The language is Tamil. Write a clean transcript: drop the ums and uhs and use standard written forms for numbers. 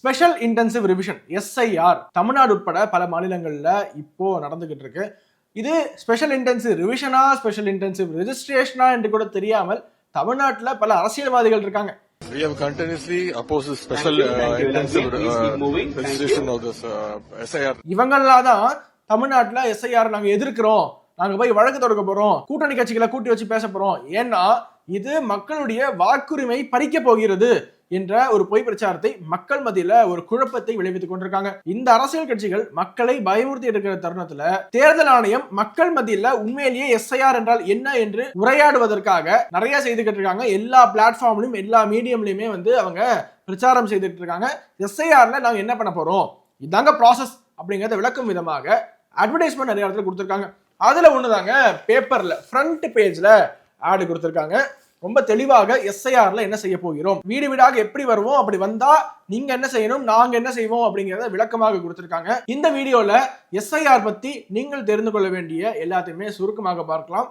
Special intensive revision SIR Tamil Nadu உட்பட பல மாநிலங்கள்ல இப்போ நடந்துகிட்டு இருக்கு. இது ஸ்பெஷல் இன்டென்சிவ் ரிவிஷனா ஸ்பெஷல் இன்டென்சிவ் ரெஜிஸ்ட்ரேஷனா என்று கூட தெரியாமல் தமிழ்நாட்டுல பல அரசியல்வாதிகள் இருக்காங்க. We have continuously opposed the special intensive registration of this SIR. இவங்கெல்லாம் தான் தமிழ்நாட்டுல எஸ்ஐஆர் நாங்க எதிர்க்கிறோம், நாங்க போய் வழக்கு தொடக்க போறோம், கூட்டணி கட்சிகளை கூட்டி வச்சு பேச போறோம், ஏன்னா இது மக்களுடைய வாக்குரிமை பறிக்க போகிறது என்ற ஒரு பொய் பிரச்சாரத்தை மக்கள் மத்தியில ஒரு குழப்பத்தை விளைவித்துக் கொண்டிருக்காங்க. இந்த அரசியல் கட்சிகள் மக்களை பயமுறுத்தி இருக்கிற தருணத்துல தேர்தல் ஆணையம் மக்கள் மத்தியில உண்மையிலேயே எஸ்ஐஆர் என்றால் என்ன என்று உரையாடுவதற்காக நிறைய செய்துகிட்டு இருக்காங்க. எல்லா பிளாட்ஃபார்ம்லயும் எல்லா மீடியம்லயுமே அவங்க பிரச்சாரம் செய்துட்டு இருக்காங்க. எஸ்ஐஆர்ல நாங்க என்ன பண்ண போறோம், இதாங்க ப்ராசஸ் அப்படிங்கறத விளக்கும் விதமாக அட்வர்டைஸ்மெண்ட் நிறைய இடத்துல கொடுத்திருக்காங்க. அதுல ஒண்ணுதாங்க பேப்பர்ல ஃப்ரண்ட் பேஜ்ல ஆடு கொடுத்திருக்காங்க. ரொம்ப தெளிவாக எஸ்ஐஆர்ல என்ன செய்ய போகிறோம், வீடு வீடாக எப்படி வருவோம், அப்படி வந்தா நீங்க என்ன செய்யணும், நாங்க என்ன செய்வோம் அப்படிங்கறத விளக்கமாக கொடுத்திருக்காங்க. இந்த வீடியோல எஸ்ஐஆர் பத்தி நீங்கள் தெரிந்து கொள்ள வேண்டிய எல்லாத்தையுமே சுருக்கமாக பார்க்கலாம்.